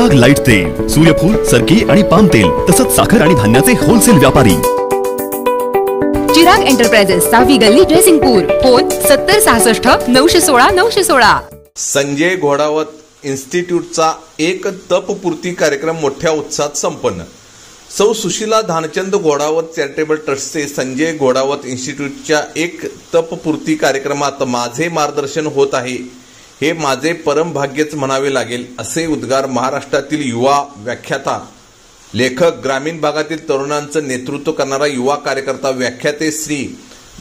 Chirag light तेल, सूर्यफूल, सरकी आणि पाम तेल तसंच साखर आणि धान्याचे होलसेल व्यापारी। चिराग एंटरप्राइजेस, 6वी गल्ली, जयसिंगपूर। फोन 7066 916 916। संजय घोडावत इन्स्टिट्यूटचा एक तपपूर्ती कार्यक्रम मोठ्या उत्साहात संपन्न। सौ सुशीला धानचंद घोडावत चॅरिटेबल ट्रस्टचे संजय घोडावत इन्स्टिट्यूटच्या एक तपपूर्ती कार्यक्रमात माझे मार्गदर्शन होत आहे, हे माझे परम भाग्यच म्हणावे लागेल, असे उद्गार महाराष्ट्रातील युवा व्याख्याता, लेखक, ग्रामीण भागातील तरुणांचं नेतृत्व करणारा युवा कार्यकर्ता व्याख्याते श्री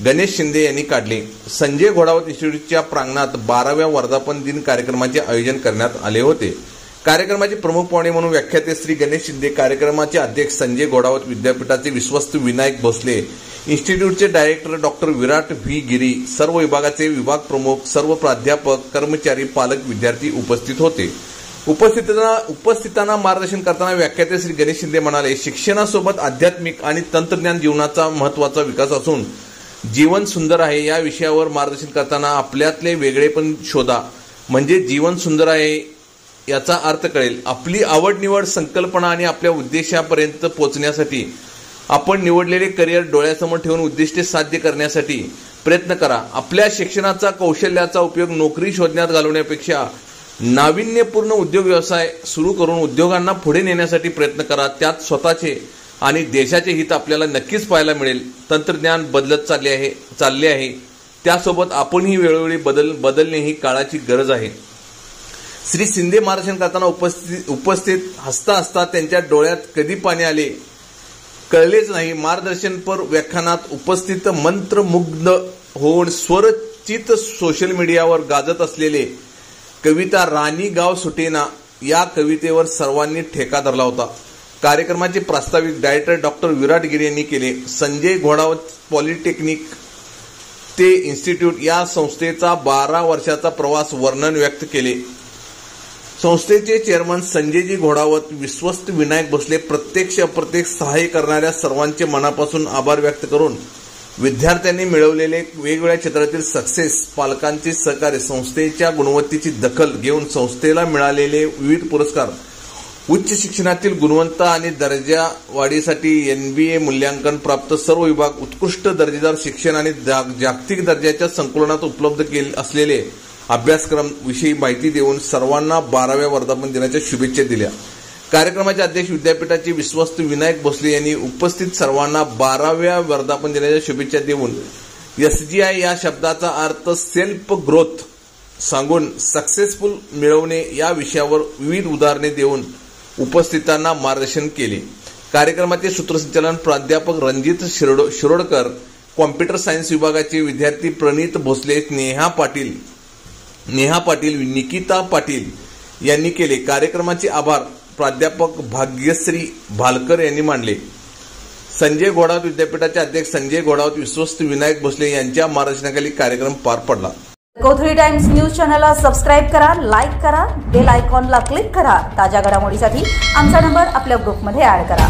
गणेश शिंदे यांनी काढले। संजय घोडावत इन्स्टिट्यूटच्या प्रांगणात 12व्या वर्धापन दिन कार्यक्रमाचे आयोजन करण्यात आले होते। कार्यक्रमाचे प्रमुख पाहुणे म्हणून व्याख्याते श्री गणेश शिंदे, कार्यक्रमाचे अध्यक्ष संजय घोडावत विद्यापीठाचे विश्वस्त विनायक भोसले, इन्स्टिट्यूटचे डायरेक्टर डॉक्टर विराट व्ही गिरी, सर्व विभागाचे विभाग प्रमुख, सर्व प्राध्यापक, कर्मचारी, पालक, विद्यार्थी उपस्थित होते। उपस्थितांना मार्गदर्शन करताना व्याख्याते श्री गणेश शिंदे म्हणाले, शिक्षणासोबत आध्यात्मिक आणि तंत्रज्ञान जीवनाचा महत्त्वाचा विकास असून जीवन सुंदर आहे या विषयावर मार्गदर्शन करताना आपल्यातले वेगळेपण शोधा, म्हणजे जीवन सुंदर आहे याचा अर्थ कळेल। आपली आवड निवड, संकल्पना आणि आपल्या उद्देशापर्यंत पोहोचण्यासाठी आपण निवडलेले करिअर डोळ्यासमोर ठेवून उद्दिष्टे साध्य करण्यासाठी प्रयत्न करा। आपल्या शिक्षणाचा, कौशल्याचा उपयोग नोकरी शोधण्यात घालवण्यापेक्षा नाविन्यपूर्ण उद्योग व्यवसाय सुरू करून उद्योगांना पुढे नेण्यासाठी प्रयत्न करा। त्यात स्वतःचे आणि देशाचे हित आपल्याला नक्कीच पाहायला मिळेल। तंत्रज्ञान बदलत चालले आहे, त्यासोबत आपणही वेळोवेळी बदलणे ही काळाची गरज आहे। श्री शिंदे मार्गदर्शन करताना उपस्थित हसता हसता त्यांच्या डोळ्यात कधी पाणी आले कळलेच नाही। मार्गदर्शनपर व्याख्यानात उपस्थित मंत्रमुग्ध होऊन स्वरचित सोशल मीडियावर गाजत असलेले कविता राणी गाव सुटेना या कवितेवर सर्वांनी ठेका धरला होता। कार्यक्रमाचे प्रास्ताविक डायरेक्टर डॉक्टर विराट गिरी यांनी केले। संजय घोडावत पॉलिटेक्निक ते इन्स्टिट्यूट या संस्थेचा 12 वर्षाचा प्रवास वर्णन व्यक्त केले। संस्थेचे चेअरमन संजयजी घोडावत, विश्वस्त विनायक भोसले प्रत्यक्ष अप्रत्यक्ष सहाय्य करणाऱ्या सर्वांचे मनापासून आभार व्यक्त करून विद्यार्थ्यांनी मिळवलेले वेगवेगळ्या क्षेत्रातील सक्सेस, पालकांचे सहकार्य, संस्थेच्या गुणवत्तेची दखल घेऊन संस्थेला मिळालेले विविध पुरस्कार, उच्च शिक्षणातील गुणवत्ता आणि दर्जा वाढीसाठी NBA मूल्यांकन प्राप्त सर्व विभाग, उत्कृष्ट दर्जेदार शिक्षण आणि जागतिक दर्जाच्या संकुलनात उपलब्ध असलेले अभ्यासक्रम विषयी माहिती देऊन सर्वांना 12व्या वर्धापन दिनाच्या शुभेच्छा दिल्या। कार्यक्रमाचे अध्यक्ष विद्यापीठाचे विश्वस्त विनायक भोसले यांनी उपस्थित सर्वांना 12व्या वर्धापन दिनाच्या शुभेच्छा देऊन SGI या शब्दाचा अर्थ सेल्फ ग्रोथ सांगून सक्सेसफुल मिळवणे या विषयावर विविध उदाहरणे देऊन उपस्थितांना मार्गदर्शन केले। कार्यक्रमाचे सूत्रसंचालन प्राध्यापक रणजित शिरोडकर, कॉम्प्युटर सायन्स विभागाचे विद्यार्थी प्रणित भोसले, नेहा पाटील, निकिता पाटील यांनी केले। कार्यक्रमाचे आभार प्राध्यापक भाग्यश्री भालकर यांनी मानले। संजय घोडावत विद्यापीठाचे अध्यक्ष संजय घोडावत, विश्वस्त विनायक भोसले यांच्या मार्गदर्शनाखाली कार्यक्रम पार पडला। कोथळी टाइम्स न्यूज चॅनलला सबस्क्राइब करा, लाईक करा, बेल आयकॉनला क्लिक करा। ताज्या घडामोडीसाठी आमचा नंबर आपल्या ग्रुपमध्ये ऍड करा।